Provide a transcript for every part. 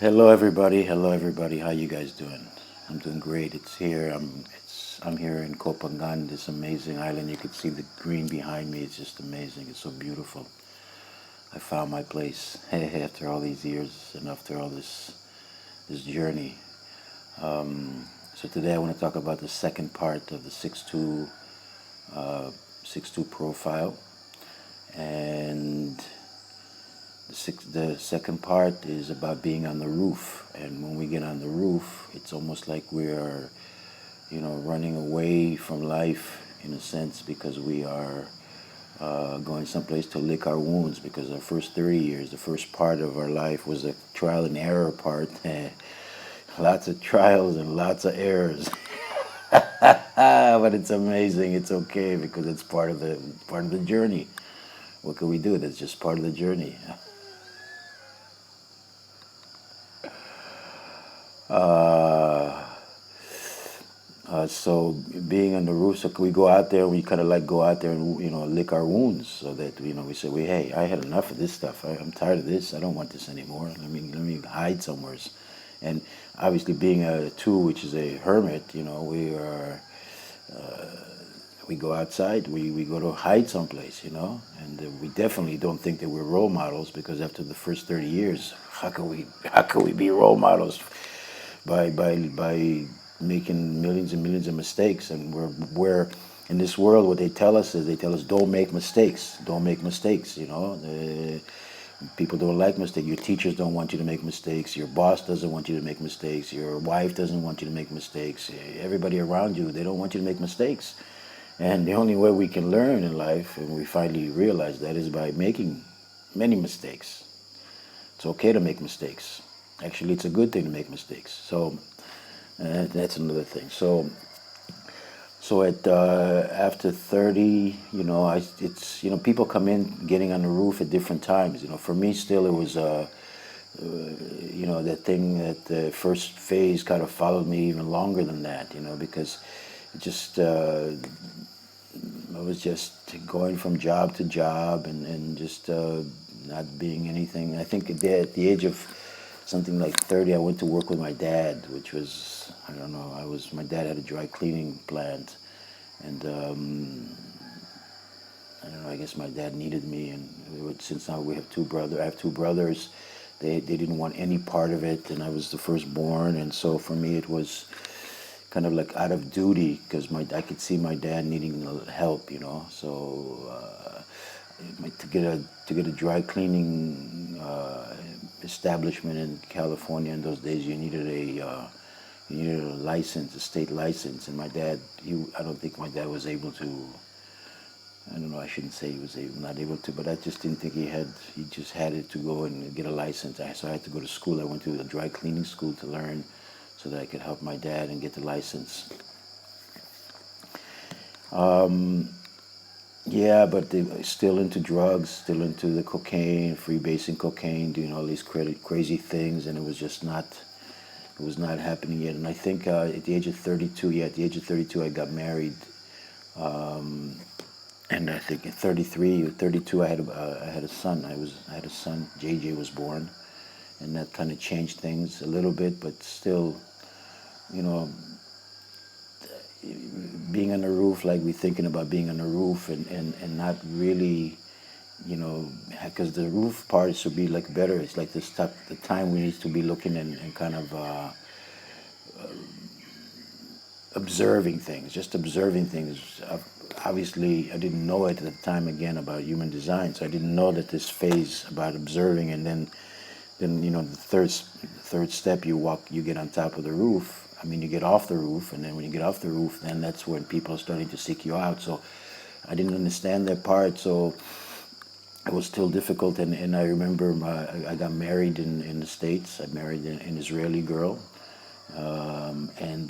Hello everybody. Hello everybody. How you guys doing? I'm doing great. It's here. I'm here in Kopangan, this amazing island. You can see the green behind me. It's just amazing. It's so beautiful. I found my place after all these years and after all this journey. So today I want to talk about the second part of the 6'2" profile, and the second part is about being on the roof. And when we get on the roof, it's almost like we are, running away from life in a sense, because we are going someplace to lick our wounds, because our first 30 years, the first part of our life was a trial and error part. Lots of trials and lots of errors. But it's amazing. It's okay, because it's part of the journey. What can we do? That's just part of the journey. Uh, so being on the roof, so we go out there and we kind of like go out there and lick our wounds, so that we say, hey, I had enough of this stuff. I'm tired of this. I don't want this anymore. Let me hide somewhere. And obviously, being a two, which is a hermit, we go outside. We go to hide someplace, and we definitely don't think that we're role models, because after the first 30 years, how can we be role models by making millions and millions of mistakes? And we're in this world, what they tell us is, they tell us, don't make mistakes, don't make mistakes. People don't like mistakes. Your teachers don't want you to make mistakes. Your boss doesn't want you to make mistakes. Your wife doesn't want you to make mistakes. Everybody around you, they don't want you to make mistakes. And the only way we can learn in life, and we finally realize that, is by making many mistakes. It's okay to make mistakes. Actually, it's a good thing to make mistakes. So that's another thing. So at after 30, it's people come in getting on the roof at different times. For me, still it was that thing, that the first phase kind of followed me even longer than that. Because it just I was just going from job to job, and just not being anything. I think at the age of something like 30, I went to work with my dad, which was, I don't know, my dad had a dry cleaning plant, and I don't know, I guess my dad needed me, and since now I have two brothers, they didn't want any part of it, and I was the firstborn, and so for me it was kind of like out of duty, because I could see my dad needing help, so to get a dry cleaning establishment in California in those days, you needed a license, a state license, and my dad, I don't think my dad was able to. I don't know. I shouldn't say he was not able to, but I just didn't think he had. He just had it to go and get a license. So I had to go to school. I went to a dry cleaning school to learn, so that I could help my dad and get the license. Yeah, but they still into drugs, still into the cocaine, freebasing cocaine, doing all these crazy things, and it was not happening yet. And I think at the age of 32, yeah, at the age of 32, I got married. And I think at 33 or 32, I had a son. I had a son. JJ was born, and that kind of changed things a little bit. But still, you know, being on the roof, like we thinking about being on the roof, and not really, because the roof part should be like better. It's like the time we need to be looking, and kind of observing things, just observing things. Obviously, I didn't know it at the time, again, about human design, so I didn't know that this phase about observing, and then the third step, you get on top of the roof. I mean, you get off the roof, and then when you get off the roof, then that's when people are starting to seek you out. So I didn't understand that part, so it was still difficult. And I remember I got married in the States. I married an Israeli girl, and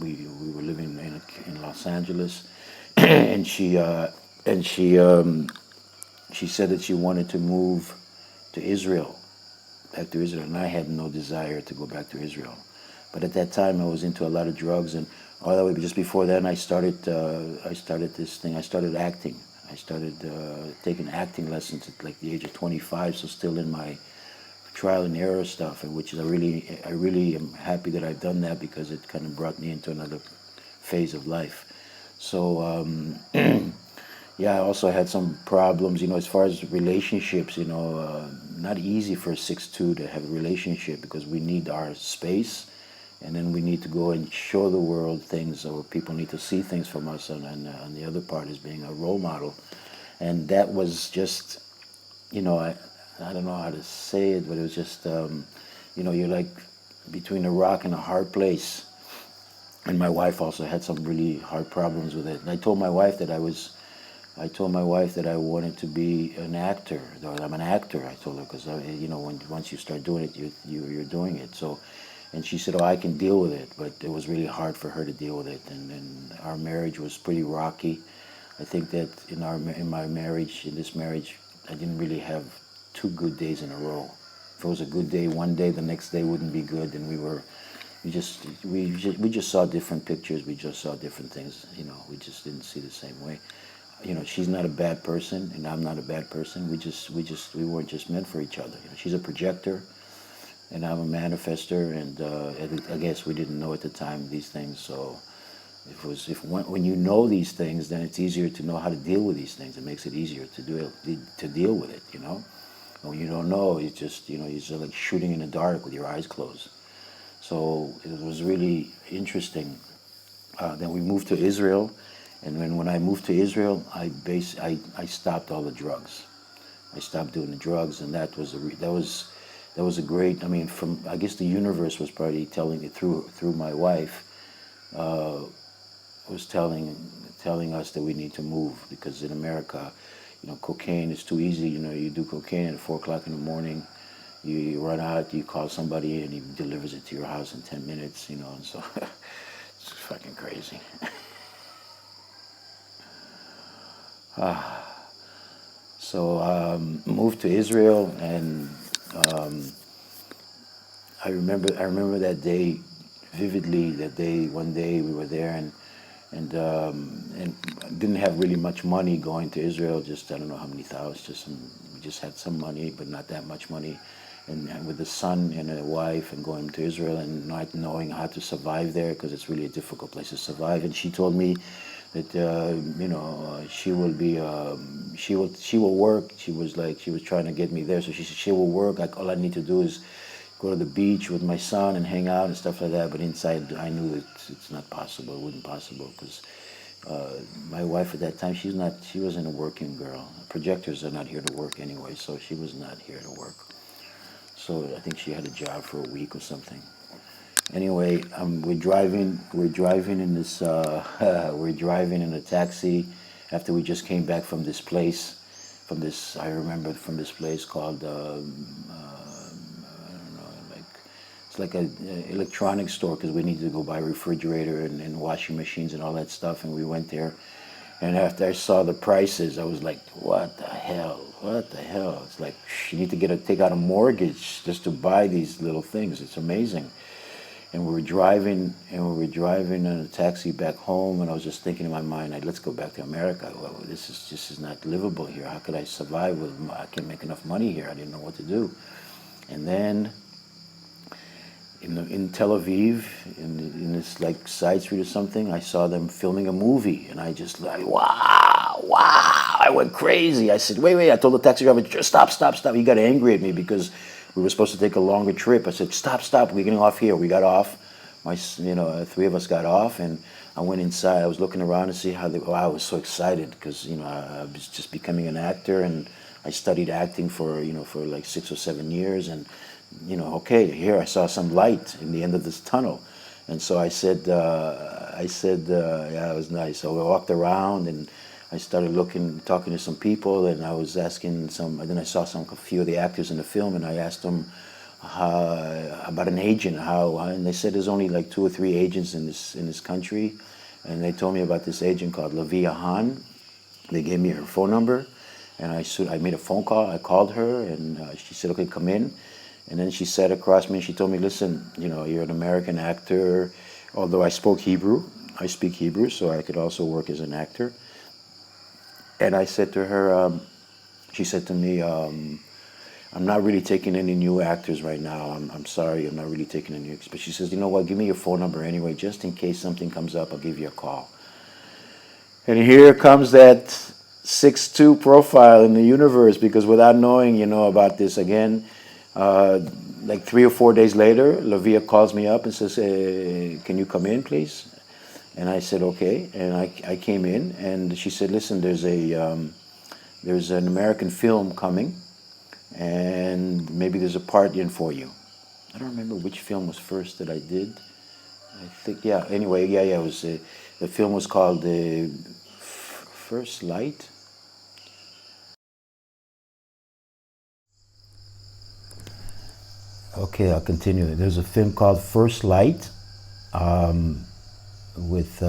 we were living in Los Angeles, and she said that she wanted to move to Israel, back to Israel, and I had no desire to go back to Israel. But at that time, I was into a lot of drugs, and all that way. Just before then, I started this thing. I started acting. I started taking acting lessons at like the age of 25, so still in my trial and error stuff, and which is I really am happy that I've done that because it kind of brought me into another phase of life. So yeah, I also had some problems, as far as relationships. Not easy for a 6'2" to have a relationship because we need our space, and then we need to go and show the world things, or people need to see things from us, and the other part is being a role model. And that was just, I don't know how to say it, but it was just, you're like between a rock and a hard place. And my wife also had some really hard problems with it. And I told my wife that I wanted to be an actor. That I'm an actor. I told her because once you start doing it, you're doing it. So, and she said, "Oh, I can deal with it," but it was really hard for her to deal with it. And our marriage was pretty rocky. I think that in this marriage, I didn't really have 2 good days in a row. If it was a good day one day, the next day wouldn't be good, and we just saw different pictures. We just saw different things. We just didn't see the same way. She's not a bad person, and I'm not a bad person. We weren't just meant for each other. She's a projector, and I'm a manifestor, and I guess we didn't know at the time these things. So when you know these things, then it's easier to know how to deal with these things. It makes it easier to deal with it. And when you don't know, it's just you're just like shooting in the dark with your eyes closed. So it was really interesting. Then we moved to Israel, and when I moved to Israel, I stopped all the drugs. I stopped doing the drugs, and that was a great. I mean, I guess the universe was probably telling it through my wife. Was telling us that we need to move because in America, cocaine is too easy. You do cocaine at 4 o'clock in the morning. You run out, you call somebody, and he delivers it to your house in 10 minutes. And so it's fucking crazy. So moved to Israel, and I remember that day vividly. That day, one day we were there, and didn't have really much money going to Israel. Just I don't know how many thousands. We just had some money, but not that much money. And with a son and a wife, and going to Israel and not knowing how to survive there because it's really a difficult place to survive. And she told me that she will be she will work. She was trying to get me there, so she said she will work. Like all I need to do is go to the beach with my son and hang out and stuff like that. But inside, I knew that it's not possible. It wasn't possible because my wife at that time, she wasn't a working girl. Projectors are not here to work anyway, so she was not here to work. So I think she had a job for a week or something. Anyway, we're driving in this, we're driving in a taxi after we just came back from this place, I remember from this place called, I don't know, it's like an electronics store because we needed to go buy a refrigerator and washing machines and all that stuff. And we went there. And after I saw the prices, I was like, what the hell? What the hell? It's like, you need to take out a mortgage just to buy these little things. It's amazing. And we were driving in a taxi back home, and I was just thinking in my mind, let's go back to America. Well, this is not livable here. How could I survive I can't make enough money here. I didn't know what to do. And then in Tel Aviv, in this like side street or something, I saw them filming a movie, and I just like, wow, I went crazy. I said, wait, I told the taxi driver, just stop. He got angry at me because we were supposed to take a longer trip. I said, stop, we're getting off here. We got off. Three of us got off, and I went inside. I was looking around to see I was so excited because, I was just becoming an actor, and I studied acting for like 6 or 7 years, and okay, here I saw some light in the end of this tunnel. And so I said, yeah, it was nice. So I walked around, and I started talking to some people, and I was asking and then I saw a few of the actors in the film, and I asked them about an agent, and they said there's only like 2 or 3 agents in this country, and they told me about this agent called Lavia Han. They gave me her phone number, and I made a phone call. I called her, and she said, okay, come in. And then she sat across me and she told me, listen, you're an American actor. Although I speak Hebrew, so I could also work as an actor. And I said to her, she said to me, I'm not really taking any new actors right now. I'm sorry, I'm not really taking any. But she says, you know what? Give me your phone number anyway, just in case something comes up. I'll give you a call. And here comes that 6'2" profile in the universe, because without knowing, about this again, like 3 or 4 days later, Lavia calls me up and says, "Can you come in, please?" And I said, "Okay." And I came in, and she said, "Listen, there's an American film coming, and maybe there's a part in for you." I don't remember which film was first that I did. I think, yeah. Anyway, yeah. It was the film was called First Light. Okay, I'll continue. There's a film called First Light, with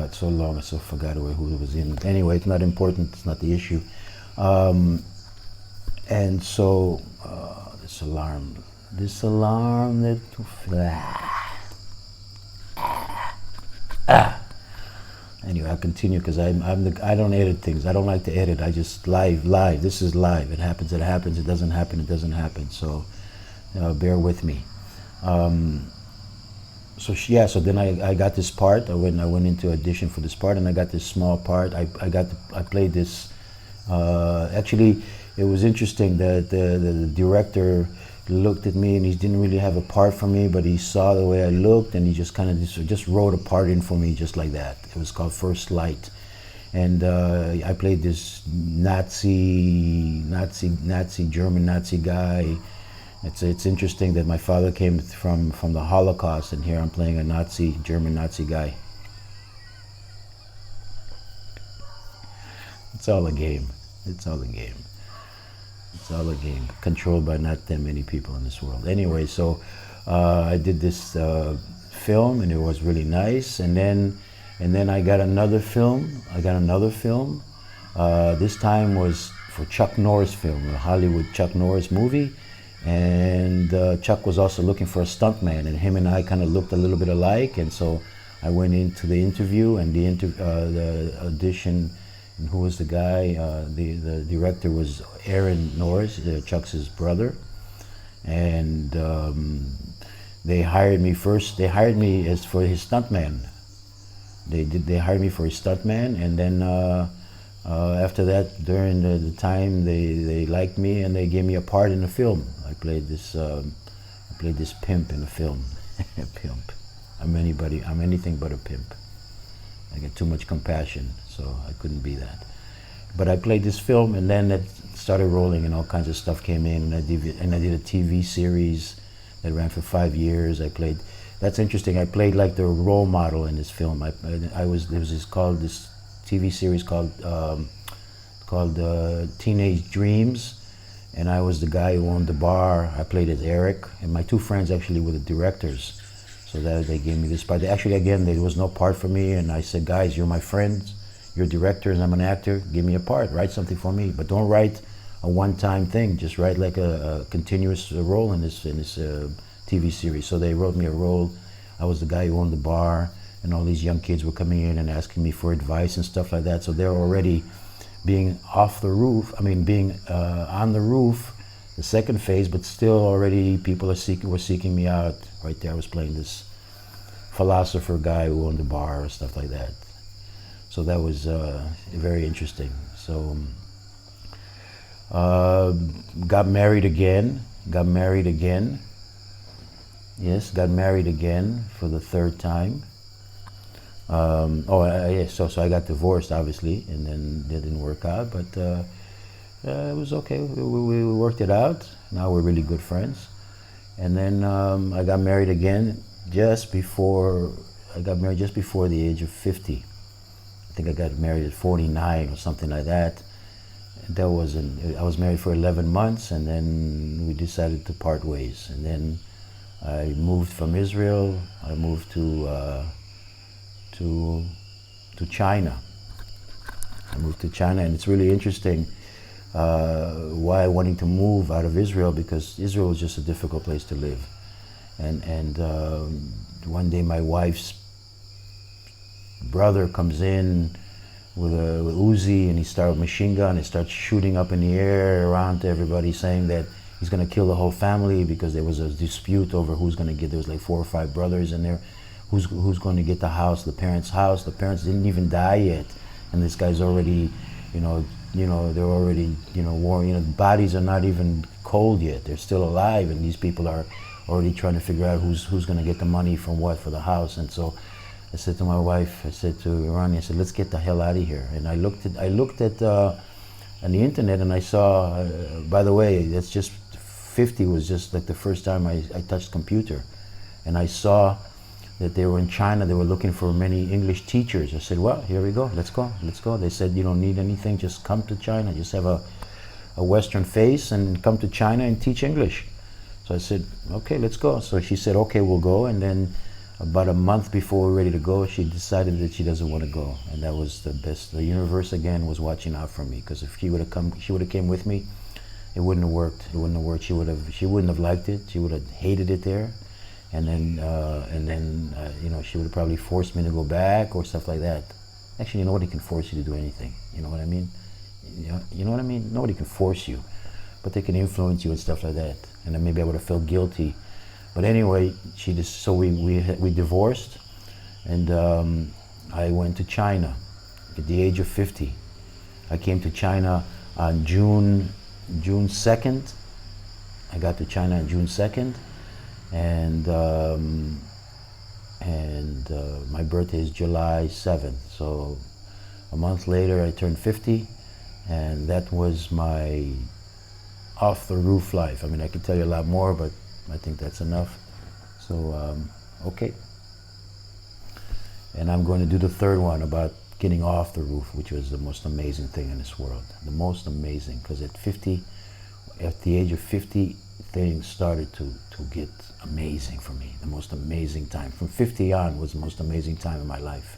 it's so long, I so forgot who was in it. Anyway, it's not important. It's not the issue. And so this alarm that anyway, I'll continue, because I don't edit things. I don't like to edit. I just live. This is live. It happens. It happens. It doesn't happen. It doesn't happen. So bear with me. So then I got this part. I went into audition for this part, and I got this small part. I played this. Actually, it was interesting that the director looked at me, and he didn't really have a part for me, but he saw the way I looked, and he just kind of just wrote a part in for me, just like that. It was called First Light, and I played this German Nazi guy. It's interesting that my father came from the Holocaust, and here I'm playing a German Nazi guy. It's all a game. It's all a game. It's all a game, controlled by not that many people in this world. Anyway, so I did this film, and it was really nice. And then I got another film. This time was for Chuck Norris film, a Hollywood Chuck Norris movie. And Chuck was also looking for a stuntman, and him and I kind of looked a little bit alike. And so I went into the interview, and the audition. And who was the guy? The director was Aaron Norris, Chuck's brother, and they hired me first. They hired me as for his stuntman. They hired me for his stuntman, and then after that, during the time, they liked me, and they gave me a part in the film. I played this pimp in the film. A pimp. I'm anything but a pimp. I get too much compassion, so I couldn't be that. But I played this film, and then it started rolling, and all kinds of stuff came in, and I did a TV series that ran for 5 years. That's interesting. I played like the role model in this film. There was this TV series called Teenage Dreams, and I was the guy who owned the bar. I played as Eric, and my two friends actually were the directors. So that they gave me this part. Actually, again, there was no part for me, and I said, "Guys, you're my friends, you're directors, I'm an actor. Give me a part. Write something for me, but don't write a one-time thing. Just write like a continuous role in this TV series." So they wrote me a role. I was the guy who owned the bar, and all these young kids were coming in and asking me for advice and stuff like that. So they're already being being on the roof, the second phase, but still already people were seeking me out. Right there, I was playing this philosopher guy who owned the bar or stuff like that. So that was very interesting. So got married again. Yes, got married again for the third time. So I got divorced, obviously, and then it didn't work out, but it was okay. We worked it out. Now we're really good friends. And then I got married again just before the age of 50. I think I got married at 49 or something like that. I was married for 11 months, and then we decided to part ways. And then I moved from Israel. I moved to China. And it's really interesting why wanting to move out of Israel, because Israel is just a difficult place to live. And one day my wife's brother comes in with Uzi, and he started with machine gun and starts shooting up in the air around to everybody, saying that he's going to kill the whole family because there was a dispute over who's going to get. There was like 4 or 5 brothers in there. Who's going to get the house, the parents' house? The parents didn't even die yet, and this guy's already, they're already, war. Bodies are not even cold yet. They're still alive, and these people are already trying to figure out who's going to get the money from what for the house. And so I said to my wife, I said to Ronnie, I said, let's get the hell out of here. And I looked at on the internet, and I saw, by the way, that's just 50 was just like the first time I touched computer, and I saw that they were in China. They were looking for many English teachers. I said, well, here we go. Let's go. They said, you don't need anything. Just come to China. Just have a Western face and come to China and teach English. So I said, okay, let's go. So she said, okay, we'll go. And then about a month before we were ready to go, she decided that she doesn't want to go. And that was the best. The universe again was watching out for me, because if she would have came with me, it wouldn't have worked. It wouldn't have worked. She wouldn't have liked it. She would have hated it there. And then she would have probably forced me to go back or stuff like that. Actually, nobody can force you to do anything. You know what I mean? You know what I mean? Nobody can force you, but they can influence you and stuff like that. And then maybe I would have felt guilty. But anyway, so we divorced, and I went to China at the age of 50. I came to China on June 2nd. I got to China on June 2nd. And my birthday is July 7th. So a month later I turned 50, and that was my off the roof life. I mean, I could tell you a lot more, but I think that's enough. So, okay. And I'm going to do the third one about getting off the roof, which was the most amazing thing in this world. The most amazing, because at the age of 50, things started to get amazing for me. The most amazing time. From 50 on was the most amazing time in my life.